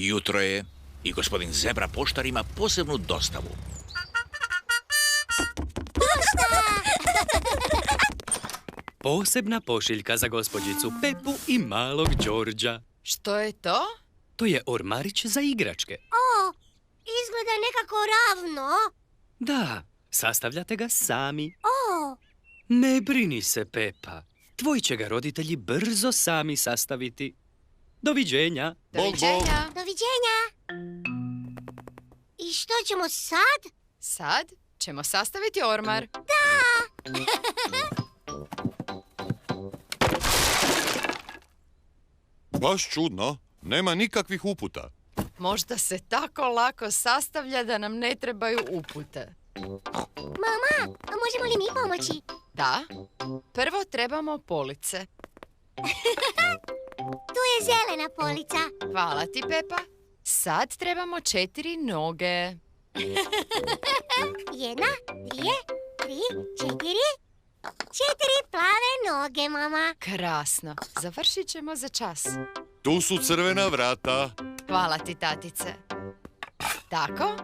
Jutro je i gospodin Zebra poštar ima posebnu dostavu. Posebna pošiljka za gospođicu Pepu i malog Đorđa. Što je to? To je ormarić za igračke. O, izgleda nekako ravno. Da, sastavljate ga sami. O, Ne brini se, Pepa. Tvoji će ga roditelji brzo sami sastaviti. Doviđenja. Doviđenja. doviđenja. I što ćemo sad? Sad ćemo sastaviti ormar. Baš čudno. Nema nikakvih uputa. Možda se tako lako sastavlja da nam ne trebaju upute. Mama, a možemo li mi pomoći? Da, prvo trebamo police. Tu je zelena polica. Hvala ti, Pepa. Sad trebamo 4 noge. 1, 2, 3, 4. 4 plave noge, mama. Krasno. Završit ćemo za čas. Tu su crvena vrata. Hvala ti, tatice. Tako,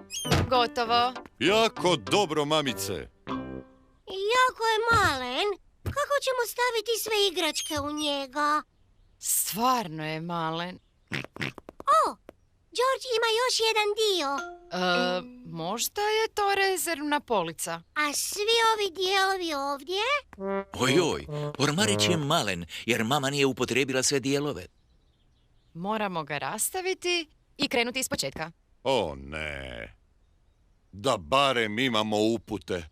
gotovo. Jako dobro, mamice. Jako je malen. Kako ćemo staviti sve igračke u njega? Stvarno je malen. O, George ima još jedan dio. Možda je to rezervna polica. A svi ovi dijelovi ovdje? Ojoj, ormarić je malen jer mama nije upotrijebila sve dijelove. Moramo ga rastaviti i krenuti ispočetka. O ne. Da barem imamo upute.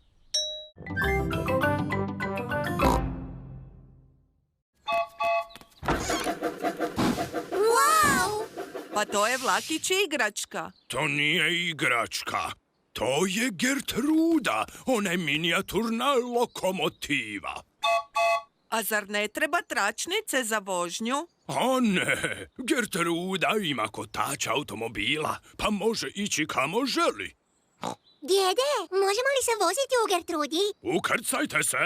Wow! Pa to je vlakić igračka. To nije igračka. To je Gertruda, ona je minijaturna lokomotiva. A zar ne treba tračnice za vožnju? O ne, Gertruda ima kotač automobila, pa može ići kamo želi. Djede, možemo li se voziti u Gertrudi? Ukrcajte se.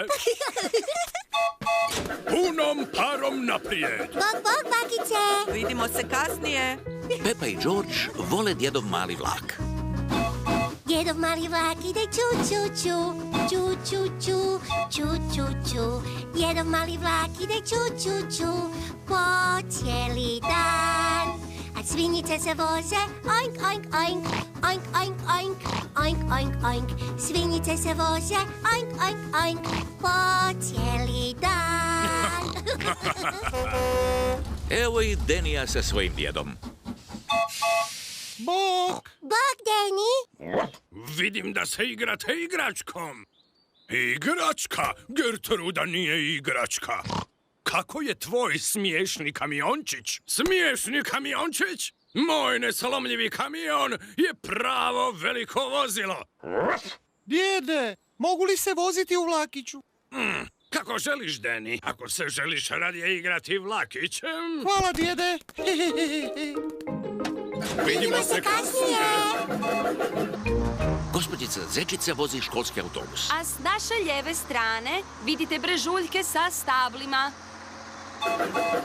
Punom parom naprijed. Bok, bok, bakice! Vidimo se kasnije. Pepa i George vole djedov mali vlak. Djedov mali vlak ide ču, ču, ču. Ču, ču, ču. Ču, ču, ču. Djedov mali vlak ide ču, ču, ču. Po cijeli dan. A svinjice se voze oink, oink, oink. Oink, oink, oink. Oink, oink, oink. Svinjice se voze oink, oink, oink. Po cijeli dan. Evo i Denija sa svojim djedom. Bok! Bok, Deni! Vidim da se igrate igračkom. Igračka? Gertruda nije igračka. Kako je tvoj smiješni kamiončić? Smiješni kamiončić? Moj nesalomljivi kamion je pravo veliko vozilo. Djede, mogu li se voziti u vlakiću? Kako želiš, Deni, ako se želiš radije igrati vlakićem. Hvala, djede. Vidimo se kasnije. Gospođica Zečica vozi školski autobus. A s naše lijeve strane vidite brežuljke sa stablima.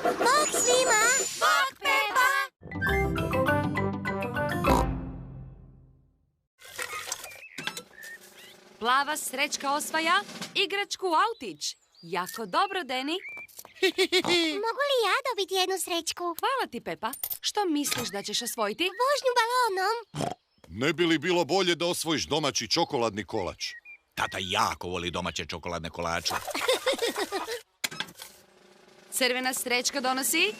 Bok svima! Bok, Pepa! Plava srećka osvaja igračku autić. Jako dobro, Deni. Mogu li ja dobiti jednu srećku? Hvala ti, Pepa. Što misliš da ćeš osvojiti? Vožnju balonom. Ne bi li bilo bolje da osvojiš domaći čokoladni kolač? Tata jako voli domaće čokoladne kolače. Crvena srećka donosi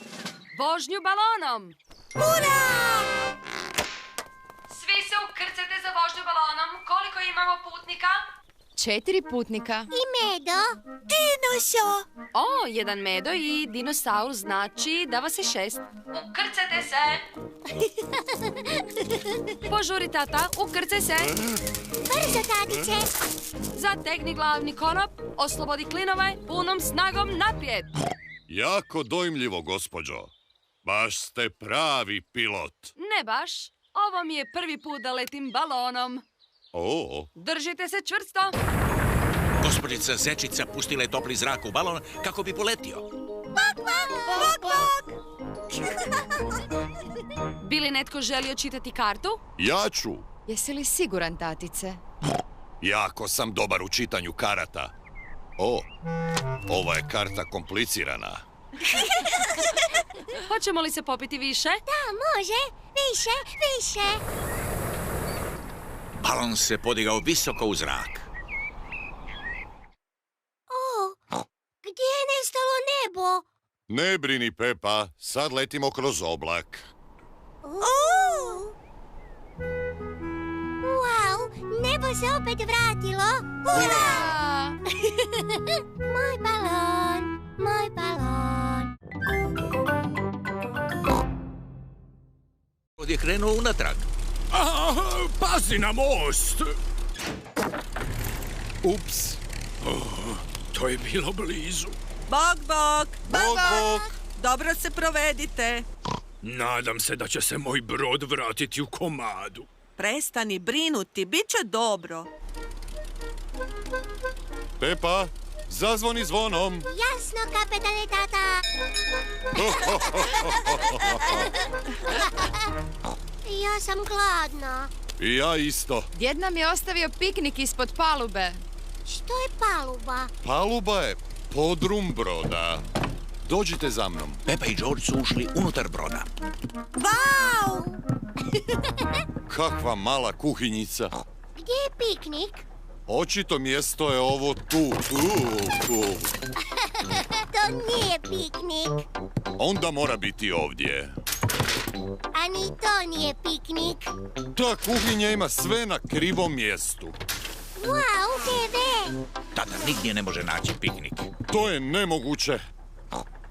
vožnju balonom. Ura! Svi se ukrcate za vožnju balonom. Koliko imamo putnika? 4 putnika. I Medo. Dinoso. O, jedan medo i dinosaur znači da vas je 6. Ukrcajte se. Požuri, tata, ukrcaj se. Brzo, tatice. Zategni glavni konop, oslobodi klinove, punom snagom naprijed. Jako dojmljivo, gospođo. Baš ste pravi pilot. Ne baš. Ovo mi je prvi put da letim balonom. O, Držite se čvrsto. Gospođica Zečica pustila je topli zrak u balon kako bi poletio. Bok, bok. Bi li netko želio čitati kartu? Ja ću. Jesi li siguran, tatice? Jako sam dobar u čitanju karata. O, ova je karta komplicirana. Hoćemo li se popiti više? Da, može. Više. Balon se podigao visoko u zrak. Gdje je nestalo nebo? Ne brini, Pepa, sad letimo kroz oblak. Wow, nebo se opet vratilo. Ura! Moj balon. Od je krenuo unatrag. Pazi na most! Ups. To je bilo blizu. Bok. Bok. Dobro se provedite. Nadam se da će se moj brod vratiti u komadu. Prestani brinuti, bit će dobro. Pepa, zazvoni zvonom. Jasno, kapetane tata. Ja sam gladna. I ja isto. Djed nam je ostavio piknik ispod palube. Što je paluba? Paluba je podrum broda. Dođite za mnom. Pepa i George su ušli unutar broda. Wow! Kakva mala kuhinjica. Gdje je piknik? Očito mjesto je ovo tu. To nije piknik. Onda mora biti ovdje. A ni to nije piknik. Ta kuhinja ima sve na krivom mjestu. Wow, TV! Tata nigdje ne može naći piknik. To je nemoguće.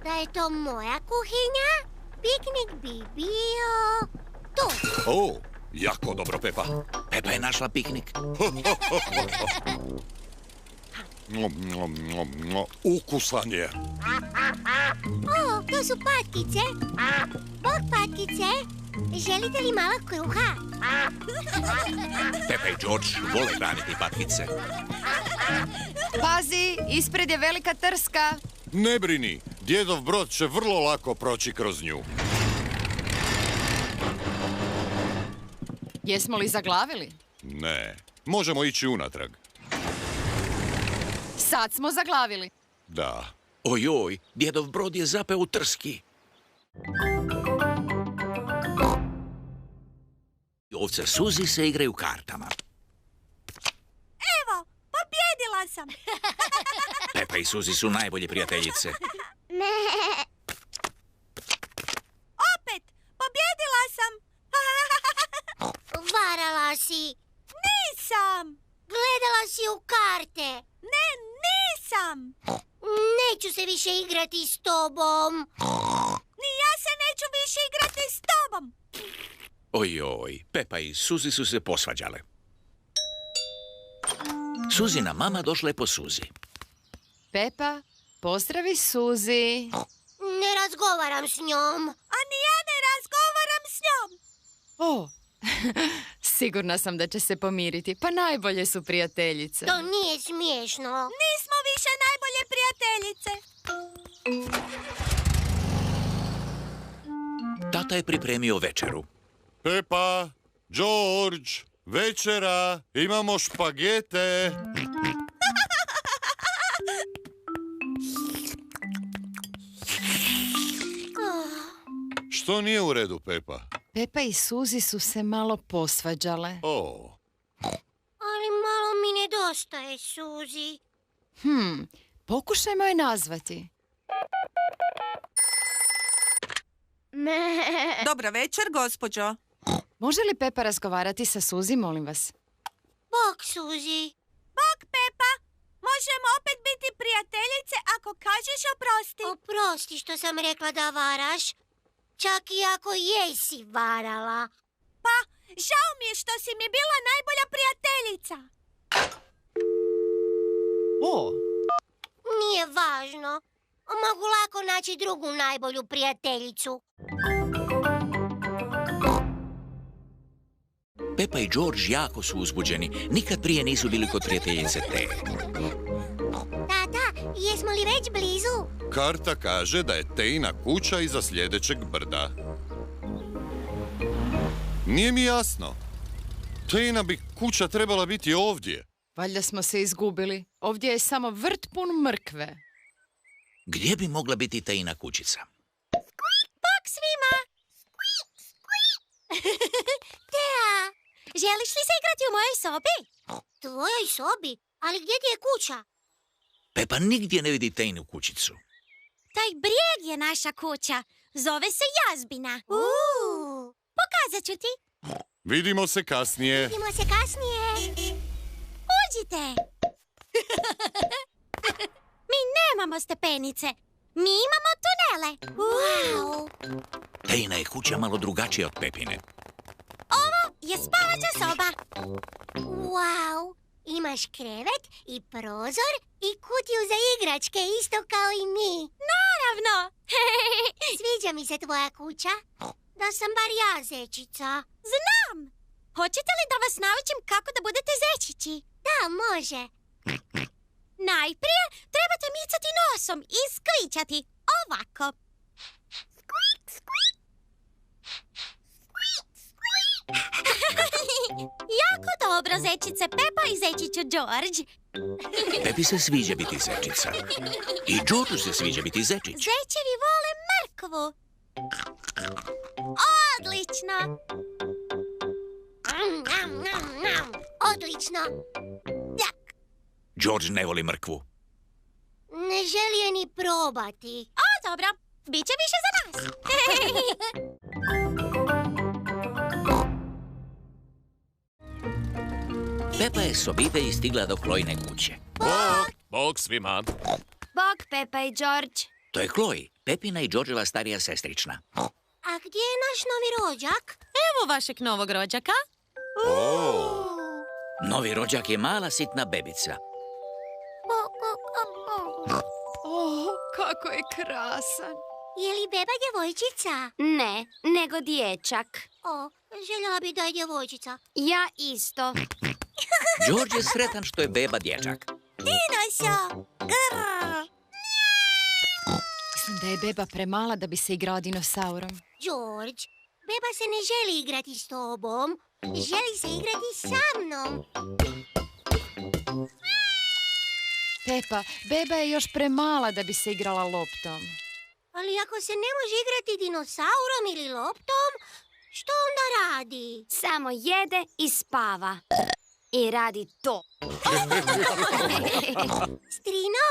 Da je to moja kuhinja, piknik bi bio tu. O, jako dobro, Pepa. Pepa je našla piknik. Ukusan je. O, to su patkice. Bok patkice. Želite li malo kruha? Pepa i George vole hraniti patkice. Pazi, ispred je velika trska. Ne brini, djedov brod će vrlo lako proći kroz nju. Jesmo li zaglavili? Ne, možemo ići unatrag. Sad smo zaglavili. Da. Ojoj, djedov brod je zapeo u trski. Ovce Suzi se igraju kartama. Evo, pobjedila sam. Pepa i Suzi su najbolje prijateljice. Opet, pobjedila sam. Varala si. Nisam. Gledala si u karte. Ne, nisam. Neću se više igrati s tobom. Ni ja se neću više igrati s tobom. Ojoj, Pepa i Suzi su se posvađale. Suzina mama došla je po Suzi. Pepa, pozdravi Suzi. Ne razgovaram s njom. A ni ja ne razgovaram s njom. O, sigurna sam da će se pomiriti. Pa najbolje su prijateljice. To nije smiješno. Nismo više najbolje prijateljice. Tata je pripremio večeru. Pepa, George, večera, imamo špagete. Što nije u redu, Pepa? Pepa i Suzi su se malo posvađale. O, Ali malo mi nedostaje, Suzi. Pokušajmo je nazvati. Dobra večer, gospođo. Može li Pepa razgovarati sa Suzi, molim vas? Bok, Suzi. Bok, Pepa. Možemo opet biti prijateljice ako kažeš oprosti. Oprosti što sam rekla da varaš. Čak i ako jesi varala. Pa, žao mi je što si mi bila najbolja prijateljica. O, Nije važno. Mogu lako naći drugu najbolju prijateljicu. Pepa i George jako su uzbuđeni. Nikad prije nisu bili kod prijateljice te. Tata, jesmo li već već blizu. Karta kaže da je Tejina kuća iza sljedećeg brda. Nije mi jasno. Tejina bi kuća trebala biti ovdje. Valjda smo se izgubili. Ovdje je samo vrt pun mrkve. Gdje bi mogla biti Tejina kućica? Bok svima! Tea, želiš li se igrati u mojoj sobi? Tvojoj sobi? Ali gdje ti je kuća? Pepa nigdje ne vidi Tejinu kućicu. Taj brijeg je naša kuća. Zove se Jazbina. Pokazat ću ti. Vidimo se kasnije. Vidimo se kasnije. Uđite. Mi nemamo stepenice. Mi imamo tunele. Wow. Tejina je kuća malo drugačija od Pepine. Ovo je spavaća soba. Wow. Imaš krevet i prozor i kutiju za igračke, isto kao i mi. Naravno! Sviđa mi se tvoja kuća. Da sam bar ja zečica. Znam! Hoćete li da vas naučim kako da budete zečići? Da, može. Najprije trebate micati nosom i skvičati. Ovako. Skvik, skvik. Jako dobro, zečice Pepa i zečiću George. Pepi se sviđa biti zečica. I Georgeu se sviđa biti zečić. Zečevi vole mrkvu. Odlično. Odlično. George ne voli mrkvu. Ne želi je ni probati. O, dobro. Biće više za nas. Pepa je s obitelji stigla do Klojine kuće. Bog svima. Bog, Pepa i George. To je Kloji, Pepina i Georgeova starija sestrična. A gdje je naš novi rođak? Evo vašeg novog rođaka. Novi rođak je mala sitna bebica. Kako je krasan. Je li beba djevojčica? Ne, nego dječak. O, željela bi da je djevojčica. Ja isto. George je sretan što je beba dječak. Dinoso! Mislim da je beba premala da bi se igrao dinosaurom. George, beba se ne želi igrati s tobom. Želi se igrati sa mnom. Pepa, beba je još premala da bi se igrala loptom. Ali ako se ne može igrati dinosaurom ili loptom, što onda radi? Samo jede i spava. I radi to. Strino,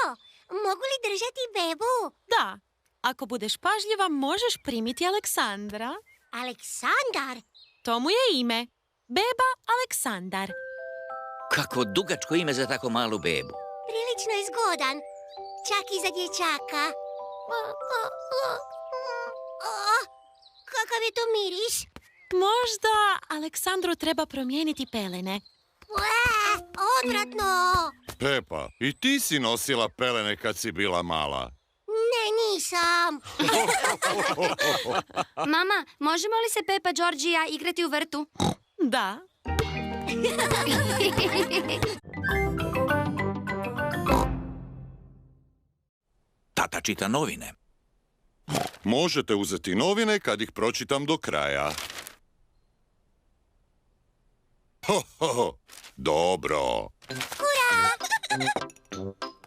mogu li držati bebu? Da, ako budeš pažljiva možeš primiti Aleksandra. Aleksandar? To mu je ime. Beba Aleksandar. Kako dugačko ime za tako malu bebu. Prilično je zgodan. Čak i za dječaka. Kakav je to miris? Možda Aleksandru treba promijeniti pelene. Odvratno! Pepa, i ti si nosila pelene kad si bila mala. Ne, nisam. Mama, možemo li se Pepa, George i ja igrati u vrtu? Da. Tata čita novine. Možete uzeti novine kad ih pročitam do kraja. Ho, ho, ho. Dobro. Hurra!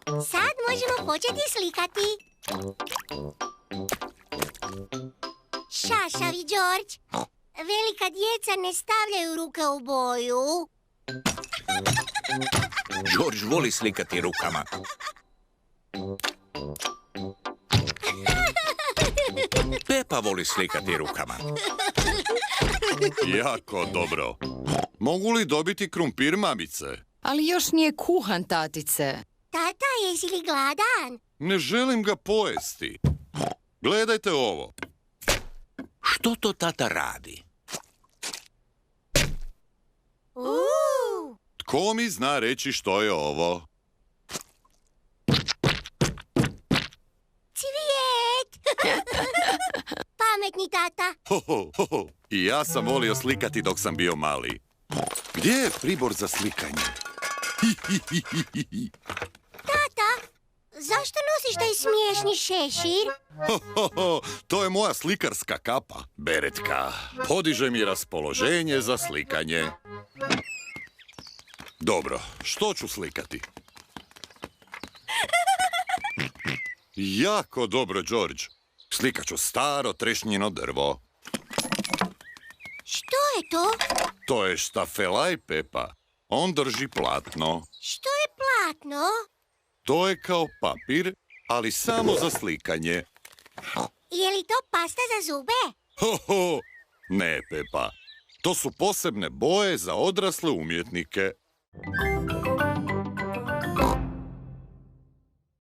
Sad možemo početi slikati. Šašavi, George. Velika djeca ne stavljaju ruke u boju. George voli slikati rukama. Pepa voli slikati rukama. Jako dobro. Mogu li dobiti krumpir, mamice? Ali još nije kuhan, tatice. Tata, jesi li gladan? Ne želim ga pojesti. Gledajte ovo. Što to tata radi? Tko mi zna reći što je ovo? Cvijet! Pametni tata. Ho, ho, ho, ho. I ja sam volio slikati dok sam bio mali. Gdje je pribor za slikanje? Tata, zašto nosiš nosiš taj smiješni šešir? To je moja slikarska kapa, beretka. Podiže mi raspoloženje za slikanje. Dobro, što ću slikati? Jako dobro, George. Slikat ću staro trešnjino drvo. Što je to? To je štafelaj, Pepa. On drži platno. Što je platno? To je kao papir, ali samo za slikanje. Je li to pasta za zube? Ho, ne, Pepa. To su posebne boje za odrasle umjetnike.